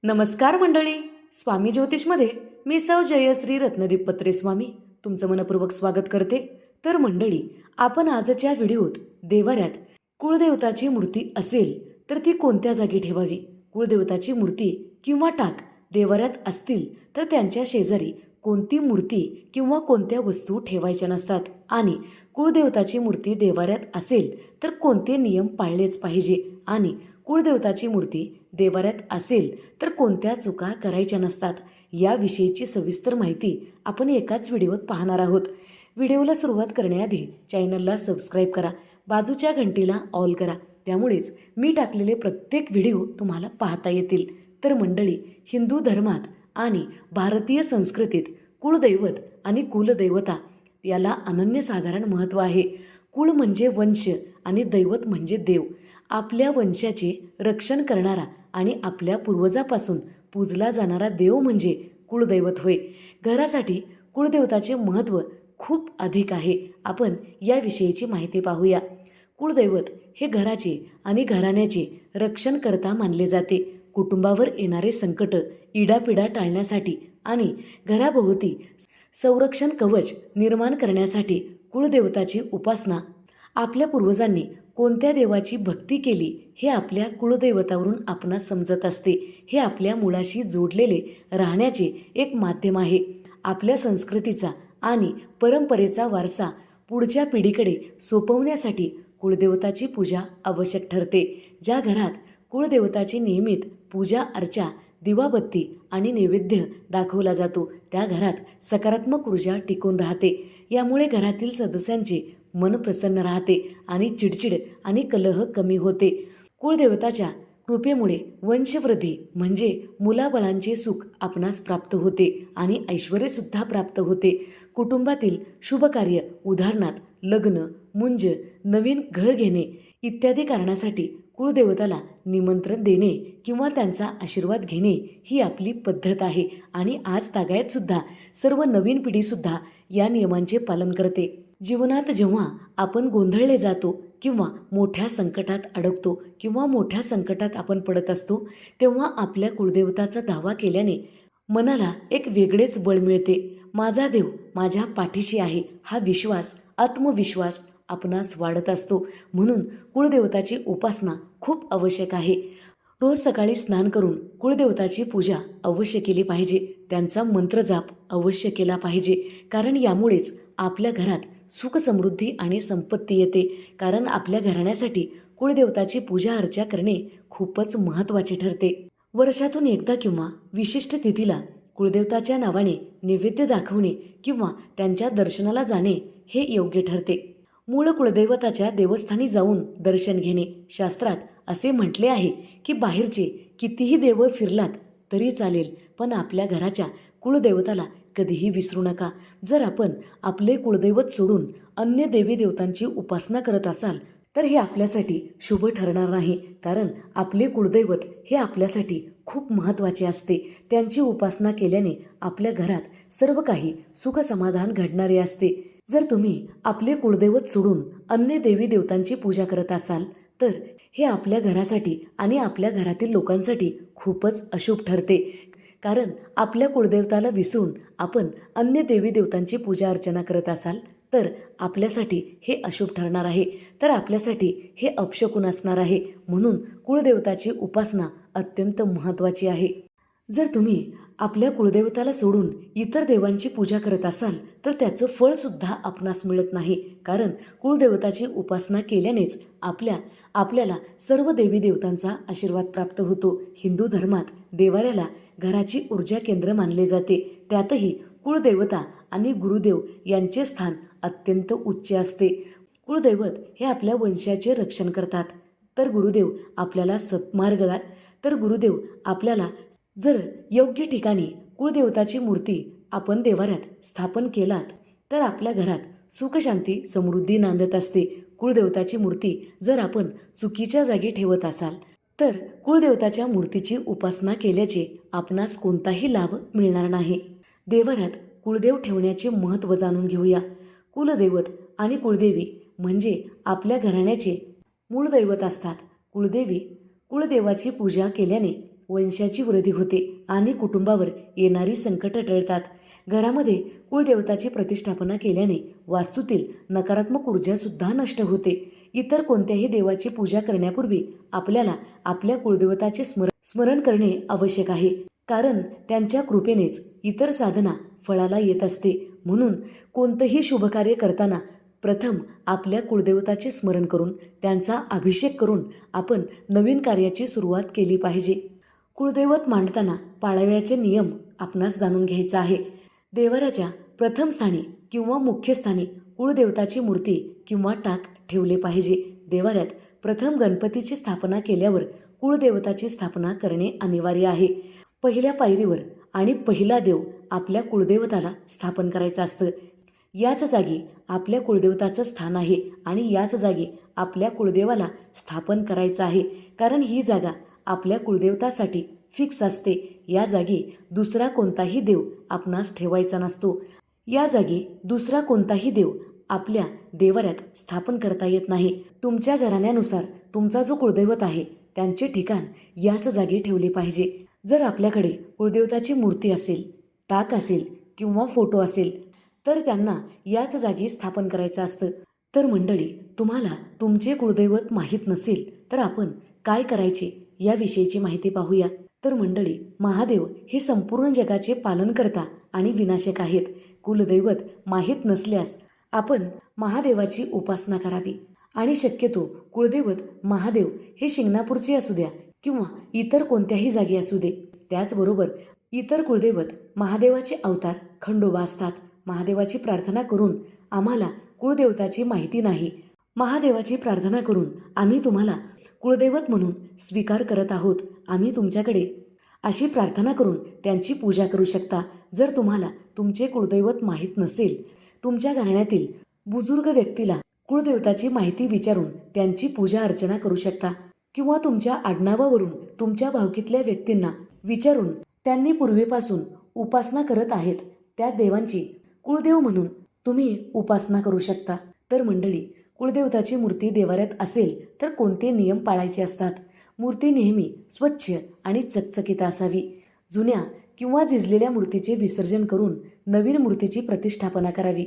नमस्कार मंडळी. स्वामी ज्योतिषमध्ये मी सौ जयश्री रत्नदीप पत्रे स्वामी तुमचं मनपूर्वक स्वागत करते. तर मंडळी, आपण आजच्या व्हिडिओत देवाऱ्यात कुळदेवताची मूर्ती असेल तर ती कोणत्या जागी ठेवावी, कुळदेवताची मूर्ती किंवा टाक देवाऱ्यात असतील तर त्यांच्या शेजारी कोणती मूर्ती किंवा कोणत्या वस्तू ठेवायच्या नसतात, आणि कुळदेवताची मूर्ती देवाऱ्यात असेल तर कोणते नियम पाळलेच पाहिजे, आणि कुळदेवताची मूर्ती देवाऱ्यात असेल तर कोणत्या चुका करायच्या नसतात, याविषयीची सविस्तर माहिती आपण एकाच व्हिडिओत पाहणार आहोत. व्हिडिओला सुरुवात करण्याआधी चॅनलला सबस्क्राईब करा, बाजूच्या घंटीला ऑल करा, त्यामुळेच मी टाकलेले प्रत्येक व्हिडिओ तुम्हाला पाहता येतील. तर मंडळी, हिंदू धर्मात आणि भारतीय संस्कृतीत कुळदैवत आणि कुलदैवता याला अनन्यसाधारण महत्त्व आहे. कुळ म्हणजे वंश आणि दैवत म्हणजे देव. आपल्या वंशाचे रक्षण करणारा आणि आपल्या पूर्वजापासून पूजला जाणारा देव म्हणजे कुळदैवत होय. घरासाठी कुळदेवताचे महत्त्व खूप अधिक आहे. आपण याविषयीची माहिती पाहूया. कुळदैवत हे घराचे आणि घराण्याचे रक्षणकर्ता मानले जाते. कुटुंबावर येणारे संकट, इडापिडा टाळण्यासाठी आणि घराभोवती संरक्षण कवच निर्माण करण्यासाठी कुळदेवताची उपासना. आपल्या पूर्वजांनी कोणत्या देवाची भक्ती केली हे आपल्या कुळदैवतावरून आपणास समजत असते. हे आपल्या मुळाशी जोडलेले राहण्याचे एक माध्यम आहे. आपल्या संस्कृतीचा आणि परंपरेचा वारसा पुढच्या पिढीकडे सोपवण्यासाठी कुळदेवताची पूजा आवश्यक ठरते. ज्या घरात कुळदेवताची नियमित पूजा अर्चा, दिवाबत्ती आणि नैवेद्य दाखवला जातो त्या घरात सकारात्मक ऊर्जा टिकून राहते. यामुळे घरातील सदस्यांचे मन प्रसन्न राहते आणि चिडचिड आणि कलह कमी होते. कुळदेवताच्या कृपेमुळे वंशवृद्धी म्हणजे मुलाबळांचे सुख आपणास प्राप्त होते आणि ऐश्वर्यसुद्धा प्राप्त होते. कुटुंबातील शुभकार्य, उदाहरणार्थ लग्न, मुंज, नवीन घर घेणे इत्यादी कारणासाठी कुळदेवताला निमंत्रण देणे किंवा त्यांचा आशीर्वाद घेणे ही आपली पद्धत आहे. आणि आज तागायत सुद्धा सर्व नवीन पिढीसुद्धा या नियमांचे पालन करते. जीवनात जेव्हा आपण गोंधळले जातो किंवा मोठ्या संकटात अडकतो किंवा मोठ्या संकटात आपण पडत असतो, तेव्हा आपल्या कुळदेवताचा धावा केल्याने मनाला एक वेगळेच बळ मिळते. माझा देव माझ्या पाठीशी आहे हा विश्वास, आत्मविश्वास आपणास वाढत असतो. म्हणून कुळदेवताची उपासना खूप आवश्यक आहे. रोज सकाळी स्नान करून कुळदेवताची पूजा अवश्य केली पाहिजे. त्यांचा मंत्रजाप अवश्य केला पाहिजे, कारण यामुळेच आपल्या घरात सुख, समृद्धी आणि संपत्ती येते. कारण आपल्या घराण्यासाठी कुळदेवताची पूजा अर्चा करणे खूपच महत्त्वाचे ठरते. वर्षातून एकदा किंवा विशिष्ट तिथीला कुळदेवताच्या नावाने नैवेद्य दाखवणे किंवा त्यांच्या दर्शनाला जाणे हे योग्य ठरते. मूळ कुळदैवताच्या देवस्थानी जाऊन दर्शन घेणे. शास्त्रात असे म्हटले आहे की बाहेरचे कितीही देव फिरलात तरी चालेल, पण आपल्या घराच्या कुळदेवताला कधीही विसरू नका. जर आपण आपले कुळदैवत सोडून अन्य देवी देवतांची उपासना करत असाल तर हे आपल्यासाठी शुभ ठरणार नाही, कारण आपले कुळदैवत हे आपल्यासाठी खूप महत्त्वाचे असते. त्यांची उपासना केल्याने आपल्या घरात सर्व काही सुख समाधान घडणारे असते. जर तुम्ही आपले कुळदैवत सोडून अन्य देवी देवतांची पूजा करत असाल तर हे आपल्या घरासाठी आणि आपल्या घरातील लोकांसाठी खूपच अशुभ ठरते. कारण आपल्या कुळदेवताला विसरून आपण अन्य देवी देवतांची पूजा अर्चना करत असाल तर आपल्यासाठी हे अशुभ ठरणार आहे, तर आपल्यासाठी हे अपशकुन असणार आहे. म्हणून कुळदेवताची उपासना अत्यंत महत्त्वाची आहे. जर तुम्ही आपल्या कुळदेवताला सोडून इतर देवांची पूजा करत असाल तर त्याचं फळसुद्धा आपणास मिळत नाही, कारण कुळदेवताची उपासना केल्यानेच आपल्याला सर्व देवी देवतांचा आशीर्वाद प्राप्त होतो. हिंदू धर्मात देवाऱ्याला घराची ऊर्जा केंद्र मानले जाते. त्यातही कुळदेवता आणि गुरुदेव यांचे स्थान अत्यंत उच्च असते. कुळदैवत हे आपल्या वंशाचे रक्षण करतात, तर गुरुदेव आपल्याला जर योग्य ठिकाणी कुळदेवताची मूर्ती आपण देवाऱ्यात स्थापन केलात तर आपल्या घरात सुख, शांती, समृद्धी नांदत असते. कुळदेवताची मूर्ती जर आपण चुकीच्या जागी ठेवत असाल तर कुळदेवताच्या मूर्तीची उपासना केल्याचे आपणास कोणताही लाभ मिळणार नाही. देवाऱ्यात कुळदेव ठेवण्याचे महत्त्व जाणून घेऊया. कुलदैवत आणि कुळदेवी म्हणजे आपल्या घराण्याचे मूळ दैवत असतात. कुळदेवाची पूजा केल्याने वंशाची वृद्धी होते आणि कुटुंबावर येणारी संकटं टळतात. घरामध्ये कुळदेवताची प्रतिष्ठापना केल्याने वास्तूतील नकारात्मक ऊर्जासुद्धा नष्ट होते. इतर कोणत्याही देवाची पूजा करण्यापूर्वी आपल्याला आपल्या कुळदेवताचे स्मरण करणे आवश्यक आहे, कारण त्यांच्या कृपेनेच इतर साधना फळाला येत असते. म्हणून कोणतंही शुभकार्य करताना प्रथम आपल्या कुळदेवताचे स्मरण करून त्यांचा अभिषेक करून आपण नवीन कार्याची सुरुवात केली पाहिजे. कुळदैवत मांडताना पाळावयाचे नियम आपणास जाणून घ्यायचा आहे. देवाऱ्याच्या प्रथम स्थानी किंवा मुख्य स्थानी कुळदेवताची मूर्ती किंवा टाक ठेवले पाहिजे. देवाऱ्यात प्रथम गणपतीची स्थापना केल्यावर कुळदेवताची स्थापना करणे अनिवार्य आहे. पहिल्या पायरीवर आणि पहिला देव आपल्या कुळदेवताला स्थापन करायचं असतं. याच जागी आपल्या कुळदेवताचं स्थान आहे आणि याच जागी आपल्या कुळदेवाला स्थापन करायचं आहे, कारण ही जागा आपल्या कुळदेवतासाठी फिक्स असते. या जागी दुसरा कोणताही देव आपणास ठेवायचा नसतो. या जागी दुसरा कोणताही देव आपल्या देवाऱ्यात स्थापन करता येत नाही. तुमच्या घराण्यानुसार तुमचा जो कुळदैवत आहे त्यांचे ठिकाण याच जागी ठेवले पाहिजे. जर आपल्याकडे कुळदेवताची मूर्ती असेल, टाक असेल किंवा फोटो असेल तर त्यांना याच जागी स्थापन करायचं असतं. तर मंडळी, तुम्हाला तुमचे कुळदैवत माहीत नसेल तर आपण काय करायचे याविषयीची माहिती पाहूया. तर मंडळी, महादेव हे संपूर्ण जगाचे पालनकर्ता आणि विनाशक आहेत. कुलदैवत माहीत नसल्यास आपण महादेवाची उपासना करावी आणि शक्यतो कुळदैवत महादेव हे शिंगणापूरचे असू द्या किंवा इतर कोणत्याही जागी असू दे. त्याचबरोबर इतर कुळदैवत महादेवाचे अवतार खंडोबा असतात. महादेवाची प्रार्थना करून आम्हाला कुळदेवताची माहिती नाही, महादेवाची प्रार्थना करून आम्ही तुम्हाला कुळदैवत म्हणून स्वीकार करत आहोत. आम्ही तुमच्याकडे अशी प्रार्थना करून त्यांची पूजा करू शकता. जर तुम्हाला तुमचे कुळदैवत माहीत नसेल, तुमच्या घराण्यातील बुजुर्ग व्यक्तीला कुळदेवताची माहिती विचारून त्यांची पूजा अर्चना करू शकता किंवा तुमच्या आडनावावरून तुमच्या भावकीतल्या व्यक्तींना विचारून त्यांनी पूर्वीपासून उपासना करत आहेत त्या देवांची कुळदेव म्हणून तुम्ही उपासना करू शकता. तर मंडळी, कुळदेवताची मूर्ती देवाऱ्यात असेल तर कोणते नियम पाळायचे असतात? मूर्ती नेहमी स्वच्छ आणि चकचकीत असावी. जुन्या किंवा झिजलेल्या मूर्तीचे विसर्जन करून नवीन मूर्तीची प्रतिष्ठापना करावी.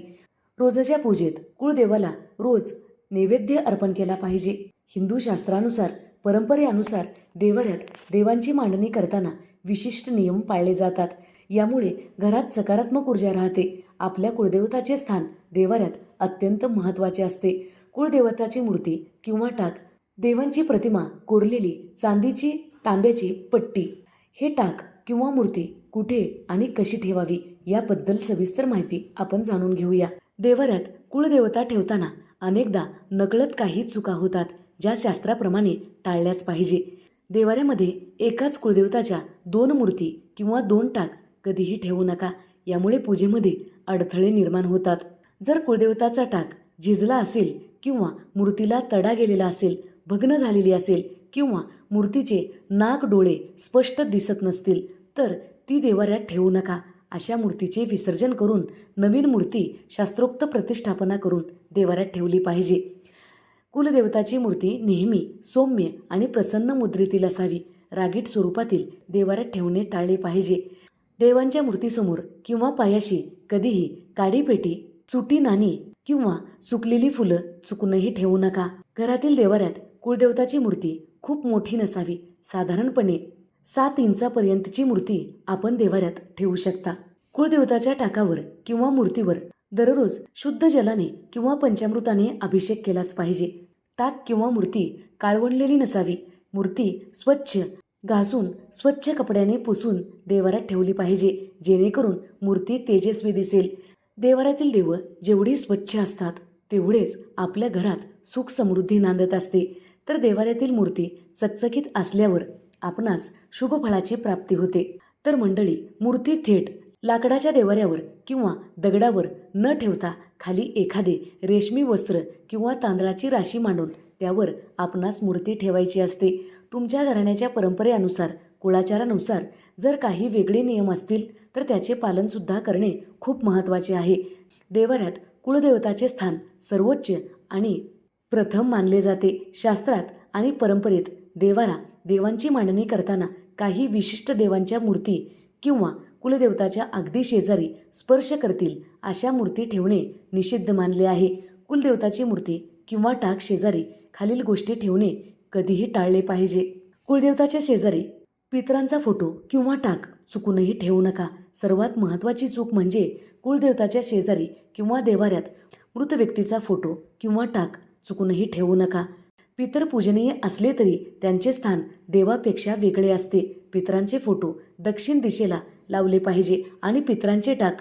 रोजच्या पूजेत कुळदेवाला रोज नैवेद्य अर्पण केला पाहिजे. हिंदू शास्त्रानुसार, परंपरेनुसार देवाऱ्यात देवांची मांडणी करताना विशिष्ट नियम पाळले जातात. यामुळे घरात सकारात्मक ऊर्जा राहते. आपल्या कुळदेवताचे स्थान देवाऱ्यात अत्यंत महत्त्वाचे असते. कुळदेवताची मूर्ती किंवा टाक, देवांची प्रतिमा कोरलेली चांदीची, तांब्याची पट्टी, हे टाक किंवा मूर्ती कुठे आणि कशी ठेवावी याबद्दल सविस्तर माहिती आपण जाणून घेऊया. देवाऱ्यात कुळदेवता ठेवताना अनेकदा नकळत काही चुका होतात, ज्या शास्त्राप्रमाणे टाळल्याच पाहिजे. देवाऱ्यामध्ये एकाच कुळदेवताच्या 2 मूर्ती किंवा 2 टाक कधीही ठेवू नका. यामुळे पूजेमध्ये अडथळे निर्माण होतात. जर कुळदेवताचा टाक झिजला असेल किंवा मूर्तीला तडा गेलेला असेल, भग्न झालेली असेल किंवा मूर्तीचे नाक डोळे स्पष्ट दिसत नसतील तर ती देवाऱ्यात ठेवू नका. अशा मूर्तीचे विसर्जन करून नवीन मूर्ती शास्त्रोक्त प्रतिष्ठापना करून देवाऱ्यात ठेवली पाहिजे. कुलदेवताची मूर्ती नेहमी सौम्य आणि प्रसन्न मुद्रेतील असावी. रागीट स्वरूपातील देवाऱ्यात ठेवणे टाळले पाहिजे. देवांच्या मूर्तीसमोर किंवा पायाशी कधीही काडीपेटी, सुटी नाणी किंवा सुकलेली फुलं चुकूनही ठेवू नका. घरातील देवाऱ्यात कुळदेवताची मूर्ती खूप मोठी नसावी. साधारणपणे 7 इंचापर्यंतची मूर्ती आपण देवाऱ्यात ठेवू शकता. कुळदेवताच्या टाकावर किंवा मूर्तीवर दररोज शुद्ध जलाने किंवा पंचामृताने अभिषेक केलाच पाहिजे. टाक किंवा मूर्ती काळवंडलेली नसावी. मूर्ती स्वच्छ घासून स्वच्छ कपड्याने पुसून देवाऱ्यात ठेवली पाहिजे, जेणेकरून मूर्ती तेजस्वी दिसेल. देवाऱ्यातील देव जेवढी स्वच्छ असतात तेवढेच आपल्या घरात सुख समृद्धी नांदत असते. तर देवाऱ्यातील मूर्ती चकचकीत असल्यावर आपणास शुभ फळाची प्राप्ती होते. तर मंडळी, मूर्ती थेट लाकडाच्या देवाऱ्यावर किंवा दगडावर न ठेवता खाली एखादे रेशमी वस्त्र किंवा तांदळाची राशी मांडून त्यावर आपणास मूर्ती ठेवायची असते. तुमच्या घराण्याच्या परंपरेनुसार, कुळाचारानुसार जर काही वेगळे नियम असतील तर त्याचे पालनसुद्धा करणे खूप महत्त्वाचे आहे. देवाऱ्यात कुळदेवताचे स्थान सर्वोच्च आणि प्रथम मानले जाते. शास्त्रात आणि परंपरेत देवारा, देवांची मांडणी करताना काही विशिष्ट देवांच्या मूर्ती किंवा कुलदेवताच्या अगदी शेजारी स्पर्श करतील अशा मूर्ती ठेवणे निषिद्ध मानले आहे. कुलदेवताची मूर्ती किंवा टाक शेजारी खालील गोष्टी ठेवणे कधीही टाळले पाहिजे. कुलदेवताच्या शेजारी पितरांचा फोटो किंवा टाक चुकूनही ठेवू नका. सर्वात महत्त्वाची चूक म्हणजे कुलदेवताच्या शेजारी किंवा देवाऱ्यात मृत व्यक्तीचा फोटो किंवा टाक चुकूनही ठेवू नका. पितर पूजनीय असले तरी त्यांचे स्थान देवापेक्षा वेगळे असते. पितरांचे फोटो दक्षिण दिशेला लावले पाहिजे आणि पितरांचे टाक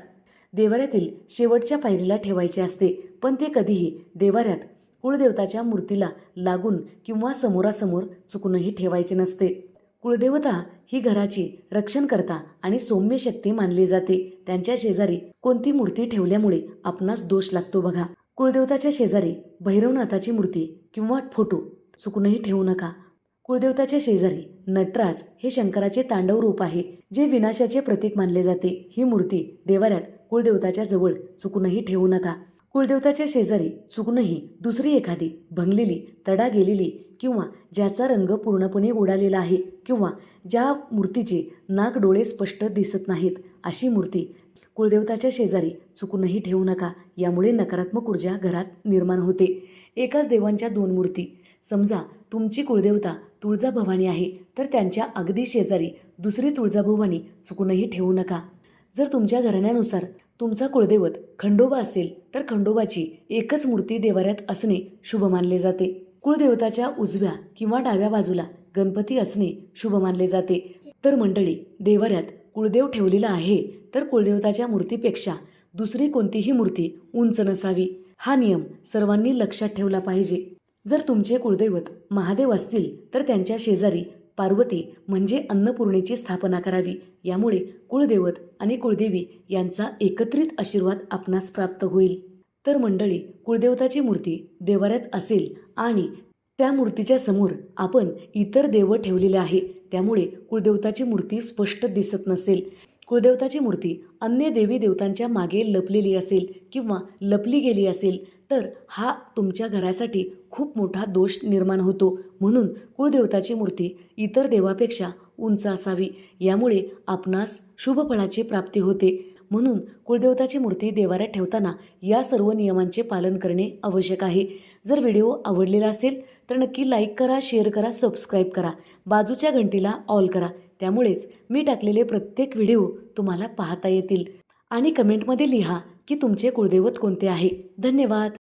देवाऱ्यातील शेवटच्या पायरीला ठेवायचे असते. पण ते कधीही देवाऱ्यात कुळदेवताच्या मूर्तीला लागून किंवा समोरासमोर चुकूनही ठेवायचे नसते. कुळदेवता ही घराची रक्षणकर्ता आणि सौम्य शक्ती मानली जाते. त्यांच्या शेजारी कोणती मूर्ती ठेवल्यामुळे आपणास दोष लागतो बघा. कुळदेवताच्या शेजारी भैरवनाथाची मूर्ती किंवा फोटो चुकूनही ठेवू नका. कुळदेवताच्या शेजारी नटराज हे शंकराचे तांडव रूप आहे, जे विनाशाचे प्रतीक मानले जाते. ही मूर्ती देवाऱ्यात कुळदेवताच्या जवळ चुकूनही ठेवू नका. कुळदेवताच्या शेजारी चुकूनही दुसरी एखादी भंगलेली, तडा गेलेली किंवा ज्याचा रंग पूर्णपणे उडालेला आहे किंवा ज्या मूर्तीचे नाक डोळे स्पष्ट दिसत नाहीत अशी मूर्ती कुळदेवताच्या शेजारी चुकूनही ठेवू नका. यामुळे नकारात्मक ऊर्जा घरात निर्माण होते. एकाच देवांच्या दोन मूर्ती, समजा तुमची कुळदेवता तुळजाभवानी आहे तर त्यांच्या अगदी शेजारी दुसरी तुळजाभवानी चुकूनही ठेवू नका. जर तुमच्या घराण्यानुसार तुमचा कुळदैवत खंडोबा असेल तर खंडोबाची एकच मूर्ती देवाऱ्यात असणे शुभ मानले जाते. कुळदेवताच्या उजव्या किंवा डाव्या बाजूला गणपती असणे शुभ मानले जाते. तर मंडळी, देवाऱ्यात कुळदेव ठेवलेला आहे तर कुळदेवताच्या मूर्तीपेक्षा दुसरी कोणतीही मूर्ती उंच नसावी. हा नियम सर्वांनी लक्षात ठेवला पाहिजे. जर तुमचे कुळदैवत महादेव असतील तर त्यांच्या शेजारी पार्वती म्हणजे अन्नपूर्णेची स्थापना करावी. यामुळे कुळदैवत आणि कुळदेवी यांचा एकत्रित आशीर्वाद आपणास प्राप्त होईल. तर मंडळी, कुळदेवताची मूर्ती देवाऱ्यात असेल आणि त्या मूर्तीच्या समोर आपण इतर देव ठेवलेले आहे, त्यामुळे कुळदेवताची मूर्ती स्पष्ट दिसत नसेल, कुळदेवताची मूर्ती अन्य देवी देवतांच्या मागे लपलेली असेल किंवा लपली गेली असेल तर हा तुमच्या घरासाठी खूप मोठा दोष निर्माण होतो. म्हणून कुळदेवताची मूर्ती इतर देवापेक्षा उंच असावी. यामुळे आपणास शुभ फळाची प्राप्ती होते. म्हणून कुळदेवताची मूर्ती देवाऱ्यात ठेवताना या सर्व नियमांचे पालन करणे आवश्यक आहे. जर व्हिडिओ आवडलेला असेल तर नक्की लाईक करा, शेअर करा, सबस्क्राईब करा, बाजूच्या घंटीला ऑल करा. त्यामुळेच मी टाकलेले प्रत्येक व्हिडिओ तुम्हाला पाहता येतील. आणि कमेंटमध्ये लिहा की तुमचे कुळदैवत कोणते आहे. धन्यवाद.